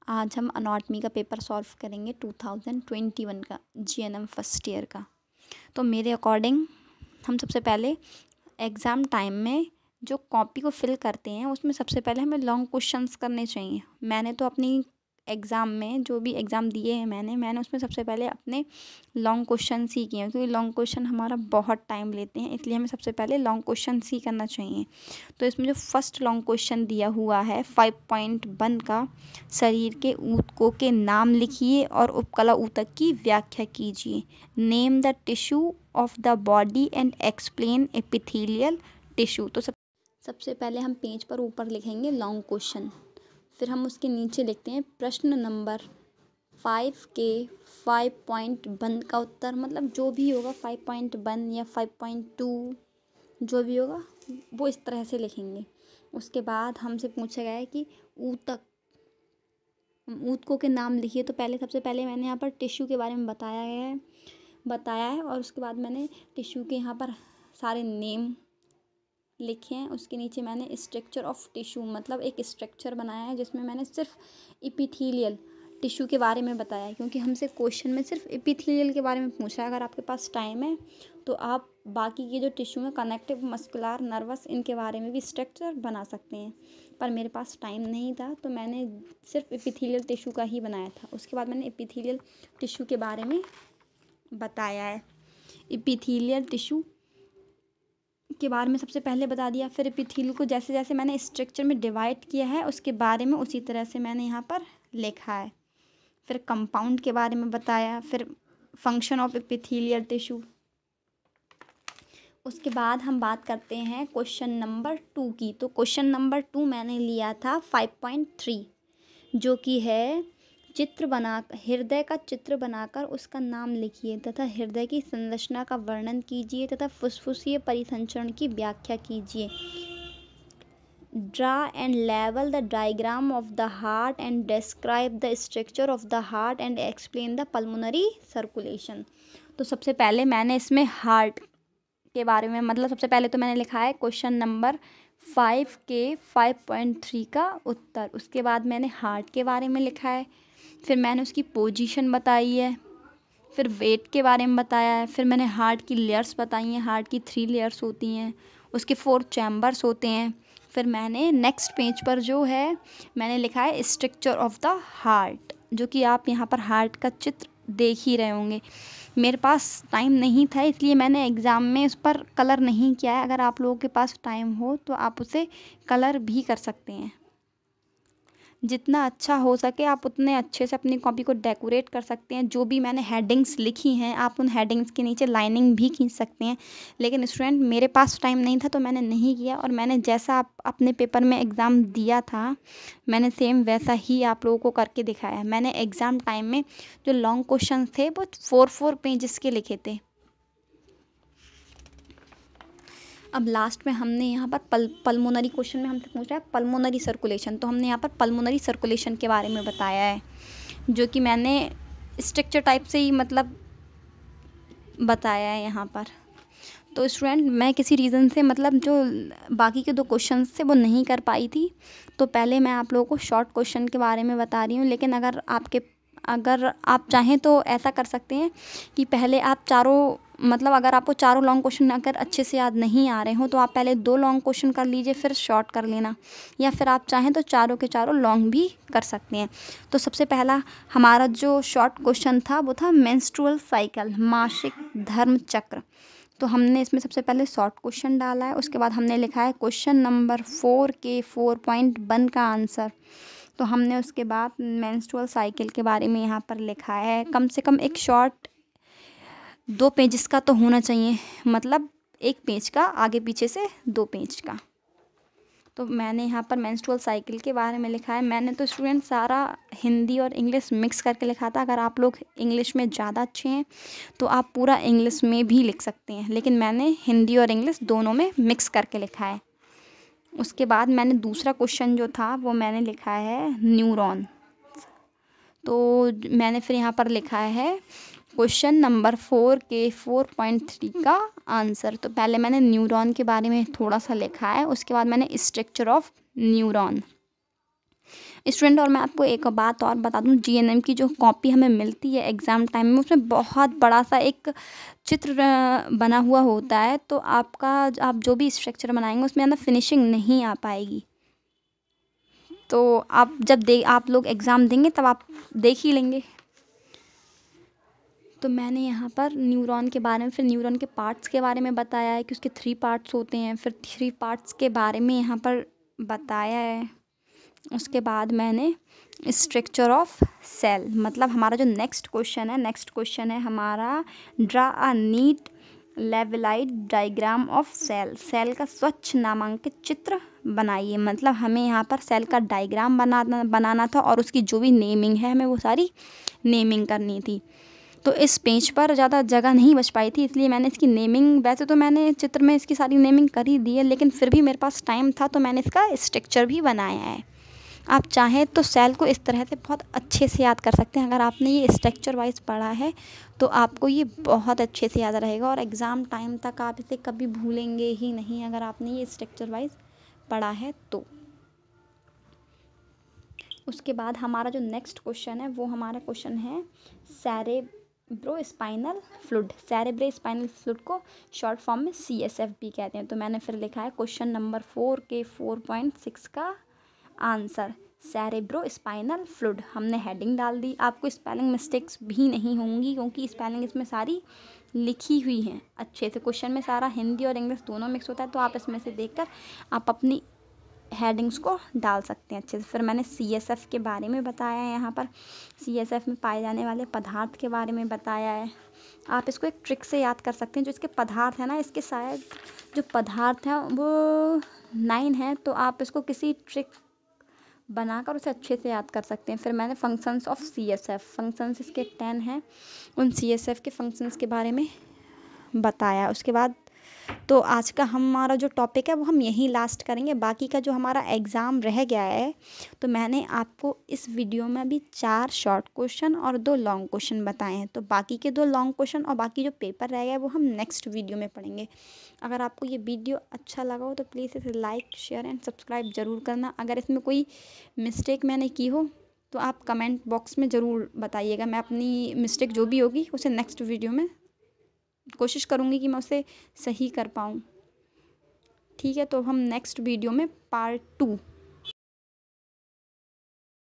आज हम अनाटमी का पेपर सॉल्व करेंगे 2021 का जीएनएम फर्स्ट ईयर का। तो मेरे अकॉर्डिंग हम सबसे पहले एग्ज़ाम टाइम में जो कॉपी को फिल करते हैं उसमें सबसे पहले हमें लॉन्ग क्वेश्चंस करने चाहिए। मैंने तो अपनी एग्ज़ाम में जो भी एग्ज़ाम दिए हैं मैंने उसमें सबसे पहले अपने लॉन्ग क्वेश्चंस ही किए हैं, क्योंकि लॉन्ग क्वेश्चन हमारा बहुत टाइम लेते हैं, इसलिए हमें सबसे पहले लॉन्ग क्वेश्चंस ही करना चाहिए। तो इसमें जो फर्स्ट लॉन्ग क्वेश्चन दिया हुआ है 5.1 का, शरीर के ऊतकों के नाम लिखिए और उपकला ऊतक की व्याख्या कीजिए। Name the tissue of the body and explain epithelial tissue. तो सबसे पहले हम पेज पर ऊपर लिखेंगे लॉन्ग क्वेश्चन, फिर हम उसके नीचे लिखते हैं प्रश्न नंबर 5 के 5.1 का उत्तर, मतलब जो भी होगा 5.1 या 5.2 जो भी होगा वो इस तरह से लिखेंगे। उसके बाद हमसे पूछा गया है कि ऊतकों के नाम लिखिए। तो सबसे पहले मैंने यहाँ पर टिश्यू के बारे में बताया है और उसके बाद मैंने टिश्यू के यहाँ पर सारे नेम लिखे हैं। उसके नीचे मैंने स्ट्रक्चर ऑफ टिश्यू, मतलब एक स्ट्रक्चर बनाया है जिसमें मैंने सिर्फ एपिथेलियल टिश्यू के बारे में बताया है, क्योंकि हमसे क्वेश्चन में सिर्फ एपिथेलियल के बारे में पूछा है। अगर आपके पास टाइम है तो आप बाकी के जो टिश्यू है, कनेक्टिव, मस्कुलर, नर्वस, इनके बारे में भी स्ट्रक्चर बना सकते हैं, पर मेरे पास टाइम नहीं था तो मैंने सिर्फ एपिथेलियल टिश्यू का ही बनाया था। उसके बाद मैंने एपिथेलियल टिश्यू के बारे में बताया है। एपिथेलियल टिश्यू के बारे में सबसे पहले बता दिया, फिर एपिथेलियल को जैसे जैसे मैंने स्ट्रक्चर में डिवाइड किया है उसके बारे में उसी तरह से मैंने यहाँ पर लिखा है। फिर कंपाउंड के बारे में बताया, फिर फंक्शन ऑफ एपिथेलियल टिश्यू। उसके बाद हम बात करते हैं क्वेश्चन नंबर 2 की। तो क्वेश्चन नंबर 2 मैंने लिया था 5.3, जो कि है हृदय का चित्र बनाकर उसका नाम लिखिए तथा हृदय की संरचना का वर्णन कीजिए तथा फुफ्फुसीय परिसंचरण की व्याख्या कीजिए। Draw and level the diagram of the heart and describe the structure of the heart and explain the pulmonary circulation. तो सबसे पहले मैंने इसमें हार्ट के बारे में, मतलब सबसे पहले तो मैंने लिखा है क्वेश्चन नंबर 5 के 5.3 का उत्तर। उसके बाद मैंने हार्ट के बारे में लिखा है, फिर मैंने उसकी पोजीशन बताई है, फिर वेट के बारे में बताया है, फिर मैंने हार्ट की लेयर्स बताई हैं। हार्ट की 3 लेयर्स होती हैं, उसके 4 चैम्बर्स होते हैं। फिर मैंने नेक्स्ट पेज पर जो है मैंने लिखा है स्ट्रक्चर ऑफ द हार्ट, जो कि आप यहाँ पर हार्ट का चित्र देख ही रहे होंगे। मेरे पास टाइम नहीं था इसलिए मैंने एग्ज़ाम में उस पर कलर नहीं किया है। अगर आप लोगों के पास टाइम हो तो आप उसे कलर भी कर सकते हैं। जितना अच्छा हो सके आप उतने अच्छे से अपनी कॉपी को डेकोरेट कर सकते हैं। जो भी मैंने हेडिंग्स लिखी हैं आप उन हेडिंग्स के नीचे लाइनिंग भी खींच सकते हैं, लेकिन स्टूडेंट मेरे पास टाइम नहीं था तो मैंने नहीं किया। और मैंने जैसा आप अपने पेपर में एग्ज़ाम दिया था मैंने सेम वैसा ही आप लोगों को करके दिखाया है। मैंने एग्ज़ाम टाइम में जो लॉन्ग क्वेश्चन थे वो 4 पेजेस के लिखे थे। अब लास्ट में हमने यहाँ पर पल्मोनरी क्वेश्चन में हमसे पूछ रहा है पल्मोनरी सर्कुलेशन, तो हमने यहाँ पर पल्मोनरी सर्कुलेशन के बारे में बताया है, जो कि मैंने स्ट्रक्चर टाइप से ही मतलब बताया है यहाँ पर। तो स्टूडेंट मैं किसी रीज़न से मतलब जो बाकी के 2 क्वेश्चन थे वो नहीं कर पाई थी, तो पहले मैं आप लोगों को शॉर्ट क्वेश्चन के बारे में बता रही हूँ। लेकिन अगर आप चाहें तो ऐसा कर सकते हैं कि पहले आप अगर आपको चारों लॉन्ग क्वेश्चन अगर अच्छे से याद नहीं आ रहे हों तो आप पहले 2 लॉन्ग क्वेश्चन कर लीजिए, फिर शॉर्ट कर लेना, या फिर आप चाहें तो चारों के चारों लॉन्ग भी कर सकते हैं। तो सबसे पहला हमारा जो शॉर्ट क्वेश्चन था वो था मेंस्ट्रुअल साइकिल, मासिक धर्म चक्र। तो हमने इसमें सबसे पहले शॉर्ट क्वेश्चन डाला है। उसके बाद हमने लिखा है क्वेश्चन नंबर 4 के 4.1 का आंसर। तो हमने उसके बाद मेंस्ट्रुअल साइकिल के बारे में यहाँ पर लिखा है। कम से कम एक शॉर्ट 2 पेजेस का तो होना चाहिए, मतलब 1 पेज का आगे पीछे से 2 पेज का। तो मैंने यहाँ पर मेंस्ट्रुअल साइकिल के बारे में लिखा है। मैंने तो स्टूडेंट सारा हिंदी और इंग्लिश मिक्स करके लिखा था। अगर आप लोग इंग्लिश में ज़्यादा अच्छे हैं तो आप पूरा इंग्लिश में भी लिख सकते हैं, लेकिन मैंने हिंदी और इंग्लिश दोनों में मिक्स करके लिखा है। उसके बाद मैंने दूसरा क्वेश्चन जो था वो मैंने लिखा है न्यूरॉन। तो मैंने फिर यहाँ पर लिखा है क्वेश्चन नंबर 4 के 4.3 का आंसर। तो पहले मैंने न्यूरॉन के बारे में थोड़ा सा लिखा है, उसके बाद मैंने स्ट्रक्चर ऑफ न्यूरॉन। स्टूडेंट, और मैं आपको एक बात और बता दूं, जीएनएम की जो कॉपी हमें मिलती है एग्ज़ाम टाइम में, उसमें बहुत बड़ा सा एक चित्र बना हुआ होता है, तो आप जो भी स्ट्रक्चर बनाएंगे उसमें अंदर फिनिशिंग नहीं आ पाएगी। तो आप लोग एग्ज़ाम देंगे तब आप देख ही लेंगे। तो मैंने यहाँ पर न्यूरॉन के बारे में, फिर न्यूरॉन के पार्ट्स के बारे में बताया है कि उसके 3 पार्ट्स होते हैं, फिर 3 पार्ट्स के बारे में यहाँ पर बताया है। उसके बाद मैंने स्ट्रक्चर ऑफ सेल, मतलब हमारा जो नेक्स्ट क्वेश्चन है हमारा, draw a neat labelled diagram of cell का स्वच्छ नामांकित चित्र बनाइए। मतलब हमें यहाँ पर सेल का डायग्राम बनाना था और उसकी जो भी नेमिंग है हमें वो सारी नेमिंग करनी थी। तो इस पेज पर ज़्यादा जगह नहीं बच पाई थी, इसलिए मैंने इसकी नेमिंग, वैसे तो मैंने चित्र में इसकी सारी नेमिंग कर ही दी है, लेकिन फिर भी मेरे पास टाइम था तो मैंने इसका स्ट्रक्चर भी बनाया है। आप चाहें तो सेल को इस तरह से बहुत अच्छे से याद कर सकते हैं। अगर आपने ये स्ट्रक्चर वाइज पढ़ा है तो आपको ये बहुत अच्छे से याद रहेगा और एग्ज़ाम टाइम तक आप इसे कभी भूलेंगे ही नहीं, अगर आपने ये स्ट्रक्चर वाइज पढ़ा है तो। उसके बाद हमारा जो नेक्स्ट क्वेश्चन है वो हमारा क्वेश्चन है सेरेब्रोस्पाइनल फ्लूइड। सेरेब्रोस्पाइनल फ्लूइड को शॉर्ट फॉर्म में CSF भी कहते हैं। तो मैंने फिर लिखा है क्वेश्चन नंबर 4 के 4.6 का आंसर सेरेब्रोस्पाइनल फ्लूइड। हमने हेडिंग डाल दी। आपको स्पेलिंग मिस्टेक्स भी नहीं होंगी क्योंकि स्पेलिंग इसमें सारी लिखी हुई हैं अच्छे से। क्वेश्चन में सारा हिंदी और इंग्लिश दोनों मिक्स होता है, तो आप इसमें से देखकर आप अपनी हेडिंग्स को डाल सकते हैं अच्छे से। फिर मैंने CSF के बारे में बताया है, यहाँ पर CSF में पाए जाने वाले पदार्थ के बारे में बताया है। आप इसको एक ट्रिक से याद कर सकते हैं। जो इसके पदार्थ है ना, इसके शायद जो पदार्थ हैं वो 9 हैं, तो आप इसको किसी ट्रिक बनाकर उसे अच्छे से याद कर सकते हैं। फिर मैंने फंक्शंस ऑफ CSF, फंक्शंस इसके 10 हैं, उन CSF के फंक्शंस के बारे में बताया। उसके बाद तो आज का हमारा जो टॉपिक है वो हम यहीं लास्ट करेंगे। बाकी का जो हमारा एग्ज़ाम रह गया है, तो मैंने आपको इस वीडियो में भी 4 शॉर्ट क्वेश्चन और 2 लॉन्ग क्वेश्चन बताए हैं। तो बाकी के 2 लॉन्ग क्वेश्चन और बाकी जो पेपर रह गया है वो हम नेक्स्ट वीडियो में पढ़ेंगे। अगर आपको ये वीडियो अच्छा लगा हो तो प्लीज़ इसे लाइक, शेयर एंड सब्सक्राइब ज़रूर करना। अगर इसमें कोई मिस्टेक मैंने की हो तो आप कमेंट बॉक्स में ज़रूर बताइएगा। मैं अपनी मिस्टेक जो भी होगी उसे नेक्स्ट वीडियो में कोशिश करूँगी कि मैं उसे सही कर पाऊँ। ठीक है, तो हम नेक्स्ट वीडियो में पार्ट 2